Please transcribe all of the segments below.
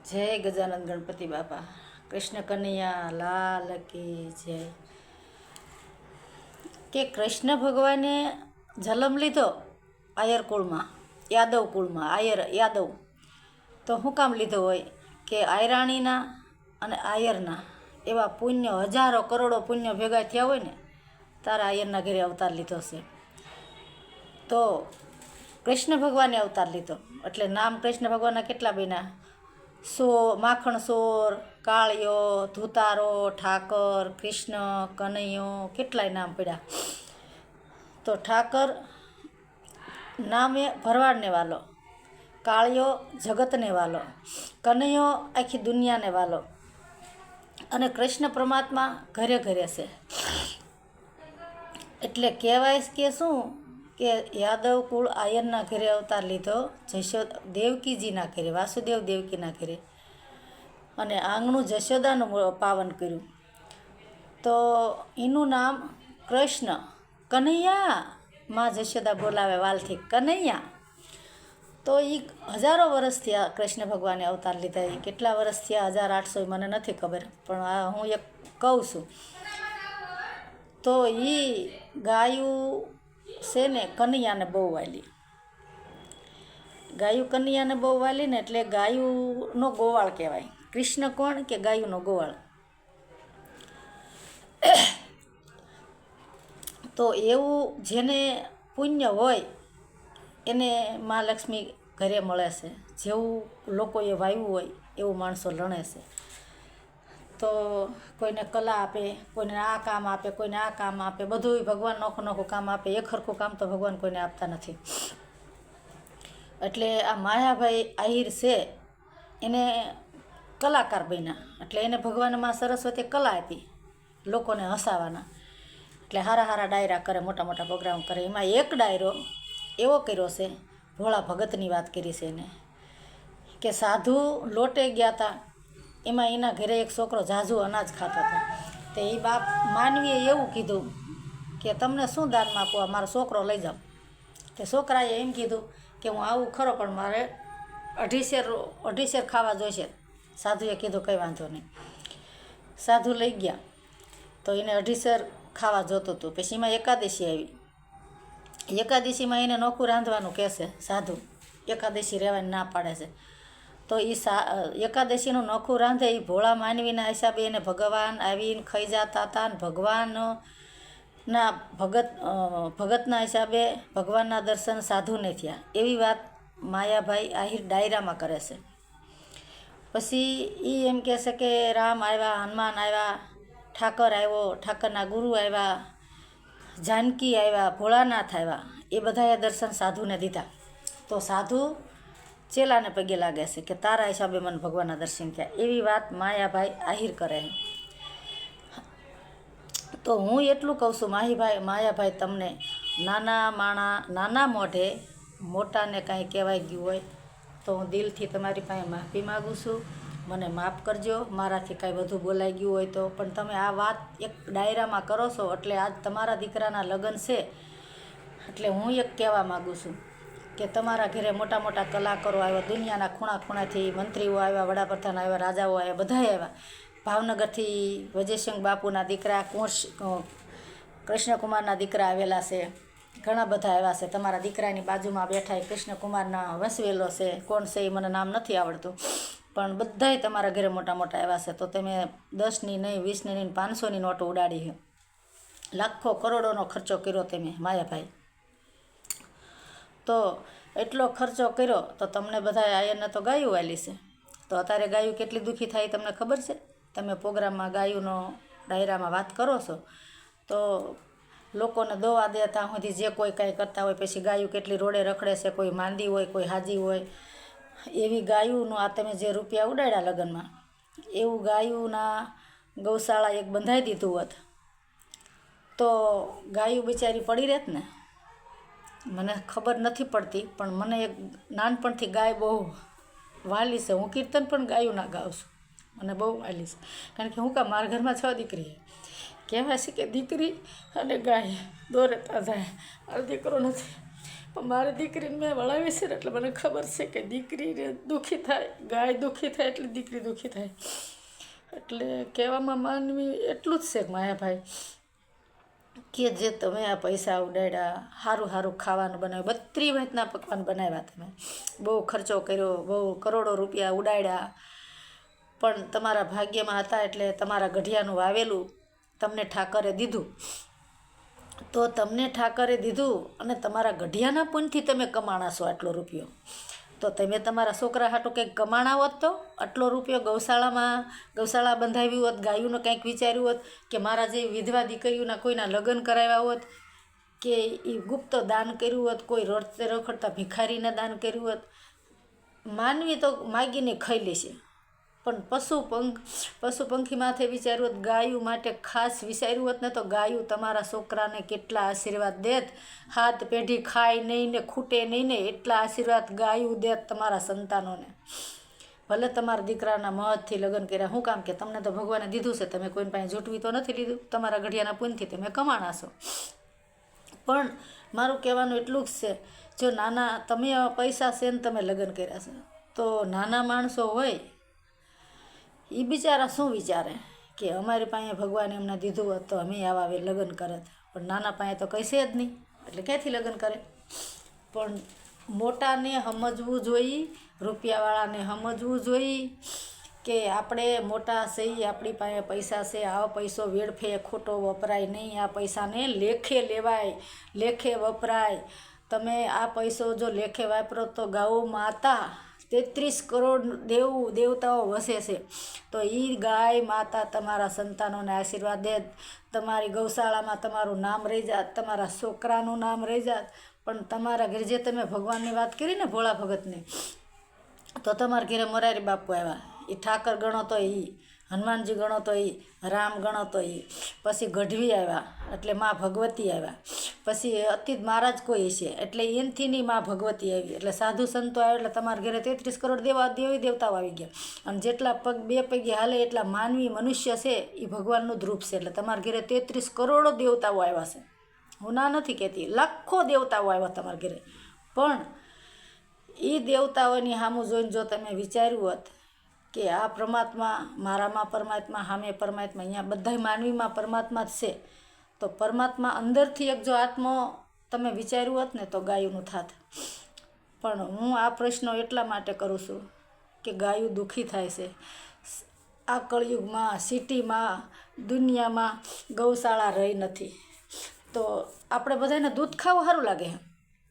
જય ગજાનંદ ગણપતિ બાપા, કૃષ્ણ કનૈયા લાલ કી જય. કે કૃષ્ણ ભગવાને જન્મ લીધો આયર કુળમાં, યાદવ કુળમાં, આયર યાદવ. તો શું કામ લીધો હોય કે આયરાણીના અને આયરના એવા પુણ્ય હજારો કરોડો પુણ્ય ભેગા થયા હોય ને તારા આયરના ઘરે અવતાર લીધો છે. તો કૃષ્ણ ભગવાને અવતાર લીધો એટલે નામ કૃષ્ણ ભગવાનના કેટલા બન્યા? માખણ સોર, કાળિયો, ધુતારો, ઠાકર, કૃષ્ણ, કનૈયો, કેટલાય નામ પડ્યા. તો ઠાકર નામે ભરવાડને વાલો, કાળિયો જગતને વાલો, કનૈયો આખી દુનિયાને વાલો, અને કૃષ્ણ પરમાત્મા ઘરે ઘરે છે. એટલે કહેવાય કે શું કે યાદવ કુળ આયરના ઘરે અવતાર લીધો, દેવકીજીના ઘરે, વાસુદેવ દેવકીના ઘરે, અને આંગણું જશોદાનું પાવન કર્યું. તો એનું નામ કૃષ્ણ. કનૈયા, માં જશોદા બોલાવે વાલથી કનૈયા. તો એ હજારો વર્ષ થયા કૃષ્ણ ભગવાને અવતાર લીધા. એ કેટલા વર્ષ થયા, 1800 મને નથી ખબર, પણ આ હું એક કહું છું. તો એ ગાયું છે ને કનૈયાને બહુ વાલી, ગાયું કનૈયાને બહુ વાલી ને એટલે ગાયુંનો ગોવાળ કહેવાય. કૃષ્ણ કોણ કે ગાયુંનો ગોવાળ. તો એવું જેને પુણ્ય હોય એને મા લક્ષ્મી ઘરે મળે છે. જેવું લોકોએ વાવ્યું હોય એવું માણસો લણે છે. તો કોઈને કલા આપે, કોઈને આ કામ આપે, કોઈને આ કામ આપે, બધું ભગવાન નોખું નોખું કામ આપે. એક સરખું કામ તો ભગવાન કોઈને આપતા નથી. એટલે આ માયાભાઈ આહિર છે એને કલાકાર બન્યા. એટલે એને ભગવાનમાં સરસ્વતી કલા આપી લોકોને હસાવાના. એટલે હારા હારા ડાયરા કરે, મોટા મોટા પ્રોગ્રામ કરે. એમાં એક ડાયરો એવો કર્યો છે, ભોળા ભગતની વાત કરી છે એને, કે સાધુ લોટે ગયા હતા. એમાં એના ઘરે એક છોકરો ઝાઝુ અનાજ ખાતો હતો. તો એ બાપ માનવીએ એવું કીધું કે તમને શું દાનમાં આપવા, મારો છોકરો લઈ જાઓ. તે છોકરાએ એમ કીધું કે હું આવું ખરો પણ મારે 2.5 શેર ખાવા જોઈશે. સાધુએ કીધું કંઈ વાંધો નહીં. સાધુ લઈ ગયા તો એને 2.5 શેર ખાવા જોતું હતું. પછી એમાં એકાદશી આવી. એકાદશીમાં એને નોખું રાંધવાનું કહેશે સાધુ, એકાદશી રહેવાની ના પાડે છે. તો એ એકાદશીનું નોખું રાંધે એ ભોળા માનવીના હિસાબે એને ભગવાન આવીને ખાઈ જતા હતા. અને ભગવાનના ભગતના હિસાબે ભગવાનના દર્શન સાધુને થયા. એવી વાત માયાભાઈ આહિર ડાયરામાં કરે છે. પછી એ એમ કહેશે કે રામ આવ્યા, હનુમાન આવ્યા, ઠાકર આવ્યો, ઠાકરના ગુરુ આવ્યા, જાનકી આવ્યા, ભોળાનાથ આવ્યા. એ બધાએ દર્શન સાધુને દીધા. તો સાધુ ચેલાને પગે લાગે છે કે તારા હિસાબે મને ભગવાનના દર્શન થયા. એવી વાત માયાભાઈ આહિર કરે છે. તો હું એટલું કહું છું માયાભાઈ તમને નાના મોઢે મોટાને કાંઈ કહેવાય ગયું હોય તો હું દિલથી તમારી પાસે માફી માગું છું. મને માફ કરજો મારાથી કાંઈ વધુ બોલાઈ ગયું હોય તો. પણ તમે આ વાત એક ડાયરામાં કરો છો એટલે આજ તમારા દીકરાના લગ્ન છે. એટલે હું એક કહેવા માગું છું કે તમારા ઘરે મોટા મોટા કલાકારો આવ્યા, દુનિયાના ખૂણા ખૂણાથી મંત્રીઓ આવ્યા, વડાપ્રધાન આવ્યા, રાજાઓ આવ્યા, બધાએ આવ્યા. ભાવનગરથી વજયસિંહ બાપુના દીકરા, કૃષ્ણકુમારના દીકરા આવેલા છે. ઘણા બધા આવ્યા છે. તમારા દીકરાની બાજુમાં બેઠા એ કૃષ્ણકુમારના વંશવેલો છે. કોણ છે એ મને નામ નથી આવડતું, પણ બધાય તમારા ઘરે મોટા મોટા આવ્યા છે. તો તમે 10ની નહીં, 20ની નહીં, 500ની નોટો ઉડાડી છે. લાખો કરોડોનો ખર્ચો કર્યો તમે માયાભાઈ. તો એટલો ખર્ચો કર્યો તો તમને બધા આયરને તો ગાયું વાલી છે. તો અત્યારે ગાયું કેટલી દુઃખી થાય તમને ખબર છે? તમે પ્રોગ્રામમાં ગાયુંનો ડાયરામાં વાત કરો છો તો લોકોને દોવા દે ત્યાં સુધી જે કોઈ કાંઈ કરતા હોય, પછી ગાયું કેટલી રોડે રખડે છે. કોઈ માંદી હોય, કોઈ હાજી હોય. એવી ગાયુંનું આ તમે જે રૂપિયા ઉડાડ્યા લગ્નમાં, એવું ગાયુંના ગૌશાળા એક બંધાઈ દીધું હોત તો ગાયું બિચારી પડી રહેત ને. મને ખબર નથી પડતી પણ મને એક નાનપણથી ગાય બહુ વાલી છે. હું કીર્તન પણ ગાયુંના ગાઉં છું. મને બહુ વાલી છે. કારણ કે હું કાં મારા ઘરમાં 6 દીકરી. કહેવાય છે કે દીકરી અને ગાય દોરે ત્યાં જાય. મારો દીકરો નથી મારી દીકરીને મેં વળાવી છે ને એટલે મને ખબર છે કે દીકરીને દુઃખી થાય, ગાય દુઃખી થાય એટલે દીકરી દુઃખી થાય. એટલે કહેવામાં માનવી એટલું જ છે કે માયાભાઈ કે જે તમે આ પૈસા ઉડાડ્યા, સારું સારું ખાવાનું બનાવ્યું, 32 જાતના પકવાન બનાવ્યા, તમે બહુ ખર્ચો કર્યો, બહુ કરોડો રૂપિયા ઉડાડ્યા, પણ તમારા ભાગ્યમાં હતા એટલે તમારા ગઢિયાનું વાવેલું તમને ઠાકરે દીધું. તો તમને ઠાકરે દીધું અને તમારા ગઢિયાના પુણ્યથી તમે કમાણા છો આટલો રૂપિયો. તો તમે તમારા છોકરા હાટું કંઈક કમાણા હોત તો આટલો રૂપિયો ગૌશાળા બંધાવી હોત, ગાયોને કંઈક વિચાર્યું હોત, કે મારા જે વિધવા દીકરીઓના કોઈના લગ્ન કરાવ્યા હોત, કે એ ગુપ્ત દાન કર્યું હોત, કોઈ રડતે રખડતા ભિખારીને દાન કર્યું હોત. માનવી તો માગીને ખાઈ લેશે, પણ પશુ પંખી માથે વિચાર્યું હોત, ગાયું માટે ખાસ વિચાર્યું હોત ને તો ગાયું તમારા છોકરાને કેટલા આશીર્વાદ દેત, 7 પેઢી ખાય નહીં ને ખૂટે નહીં ને એટલા આશીર્વાદ ગાયું દેત તમારા સંતાનોને. ભલે તમારા દીકરાના મહત્થી લગ્ન કર્યા, શું કામ કે તમને તો ભગવાને દીધું છે, તમે કોઈને પાસે જૂટવી તો નથી લીધું, તમારા ગઢિયાના પુણ્યથી તમે કમાણા છો. પણ મારું કહેવાનું એટલું જ છે, જો નાના તમે પૈસા છે ને તમે લગ્ન કર્યા છે, તો નાના માણસો હોય એ બિચારા શું વિચારે કે અમારી પાસે ભગવાને એમને દીધું હોત તો અમે આવા લગ્ન કરત, પણ નાના પાસે તો કંઈ છે જ નહીં, એટલે ક્યાંથી લગ્ન કરે. પણ મોટાને સમજવું જોઈએ, રૂપિયાવાળાને સમજવું જોઈએ કે આપણે મોટા છીએ, આપણી પાસે પૈસા છે, આવો પૈસો વેડફે ખોટો વપરાય નહીં, આ પૈસાને લેખે લેવાય, લેખે વપરાય. તમે આ પૈસો જો લેખે વાપરો તો ગૌ માતા 33 કરોડ દેવતાઓ વસે છે, તો એ ગાય માતા તમારા સંતાનોને આશીર્વાદ દે, તમારી ગૌશાળામાં તમારું નામ રહી જાત, તમારા છોકરાનું નામ રહી જાત. પણ તમારા ઘરે જે તમે ભગવાનની વાત કરી ને ભોળા ભગતની, તો તમારા ઘરે મોરારી બાપુ આવ્યા, એ ઠાકર ગણો તો એ, હનુમાનજી ગણો તો એ, રામ ગણો તો એ, પછી ગઢવી આવ્યા એટલે મા ભગવતી આવ્યા, પછી અતિત મહારાજ કોઈ છે એટલે એનથી ની મા ભગવતી આવી, એટલે સાધુ સંતો આવ્યા એટલે તમારા ઘરે 33 કરોડ દેવી દેવતાઓ આવી ગયા. અને જેટલા બે પગે હાલે એટલા માનવી મનુષ્ય છે એ ભગવાનનું જ રૂપ છે, એટલે તમારા ઘરે 33 કરોડો દેવતાઓ આવ્યા છે. હું ના નથી કહેતી, લાખો દેવતાઓ આવ્યા તમારા ઘરે. પણ એ દેવતાઓની સામું જોઈને જો તમે વિચાર્યું હોત કે આ પરમાત્મા, મારામાં પરમાત્મા, સામે પરમાત્મા, અહીંયા બધા માનવીમાં પરમાત્મા જ છે, તો પરમાત્મા અંદરથી એક જો આત્મો તમે વિચાર્યું હોત ને તો ગાયુંનું થાત. પણ હું આ પ્રશ્નો એટલા માટે કરું છું કે ગાયું દુઃખી થાય છે. આ કળયુગમાં, સિટીમાં, દુનિયામાં ગૌશાળા રહી નથી. તો આપણે બધાને દૂધ ખાવું સારું લાગે,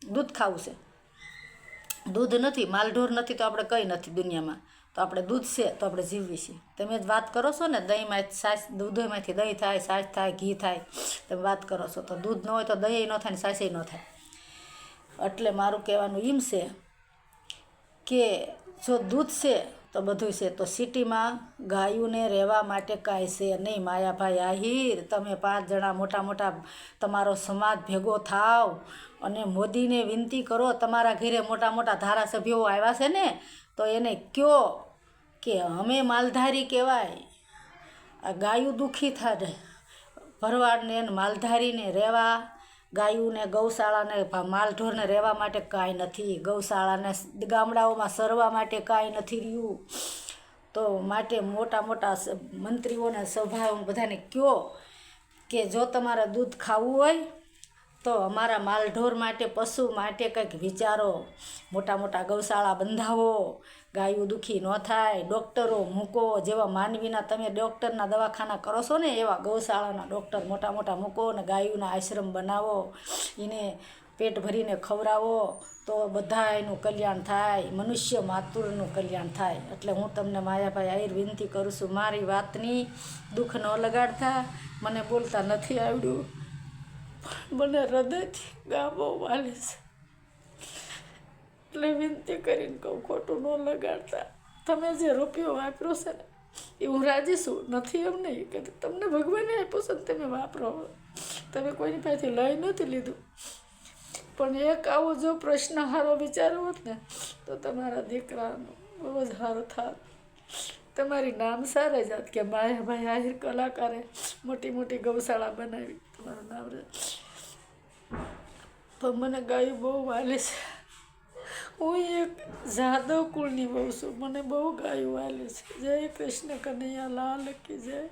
દૂધ ખાવું છે, દૂધ નથી, માલઢોર નથી તો આપણે કંઈ નથી દુનિયામાં, તો આપણે દૂધ છે તો આપણે જીવવી છીએ. તમે જ વાત કરો છો ને દહીંમાં છાશ, દૂધમાંથી દહીં થાય, છાશ થાય, ઘી થાય, તમે વાત કરો છો, તો દૂધ ન હોય તો દહીં ન થાય ને છાશે ન થાય. એટલે મારું કહેવાનું એમ છે કે જો દૂધ છે તો બધું છે. તો સિટીમાં ગાયોને રહેવા માટે કાંઈ છે નહીં. માયાભાઈ આહિર, તમે 5 જણા મોટા મોટા તમારો સમાજ ભેગો થાવ અને મોદીને વિનંતી કરો, તમારા ઘરે મોટા મોટા ધારાસભ્યો આવ્યા છે ને, તો એને કહો કે અમે માલધારી કહેવાય, આ ગાયું દુઃખી થાય, ભરવાડને માલધારીને રહેવા, ગાયુંને ગૌશાળાને માલઢોરને રહેવા માટે કાંઈ નથી, ગૌશાળાને ગામડાઓમાં સરવા માટે કાંઈ નથી રહ્યું. તો માટે મોટા મોટા મંત્રીઓને સભા બધાને કહો કે જો તમારે દૂધ ખાવું હોય તો અમારા માલઢોર માટે, પશુ માટે કંઈક વિચારો, મોટા મોટા ગૌશાળા બંધાવો, ગાયું દુઃખી ન થાય, ડૉક્ટરો મૂકો, જેવા માનવીના તમે ડૉક્ટરના દવાખાના કરો છો ને એવા ગૌશાળાના ડૉક્ટર મોટા મોટા મૂકો અને ગાયોના આશ્રમ બનાવો, એને પેટ ભરીને ખવડાવો, તો બધા એનું કલ્યાણ થાય, મનુષ્ય માતૃનું કલ્યાણ થાય. એટલે હું તમને માયાભાઈ આહિર વિનંતી કરું છું, મારી વાતની દુઃખ ન લગાડતા, મને બોલતા નથી આવડ્યું, મને હૃદયથી ગામો વાલે છે, એટલે વિનંતી કરીને કહું ખોટું ન લગાડતા. તમે જે રૂપિયો વાપરો છે ને એ હું રાજી છું, નથી એમ નહીં કે તમને ભગવાને આપ્યો છે ને તમે વાપરો, તમે કોઈની પાસેથી લઈ નથી લીધું. પણ એક આવો જો પ્રશ્ન સારો વિચાર્યો હોત ને તો તમારા દીકરાનું બહુ જ સારું થાત, તમારી નામ સારા જાત કે માયાભાઈ આહિર કલાકારે મોટી મોટી ગૌશાળા બનાવી, તમારું નામ રહે. પણ મને ગાયું બહુ વાલે છે. હું એક જાદવ કુળની બહુ છું, મને બહુ ગાયું વાલે છે. જય કૃષ્ણ કનૈયા લાલ કી જય.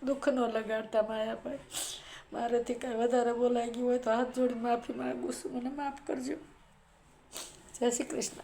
દુઃખ ન લગાડતા માયાભાઈ. મારાથી કાંઈ વધારે બોલાઈ ગયું હોય તો હાથ જોડી માફી માગું છું, મને માફ કરજો. જય શ્રી કૃષ્ણ.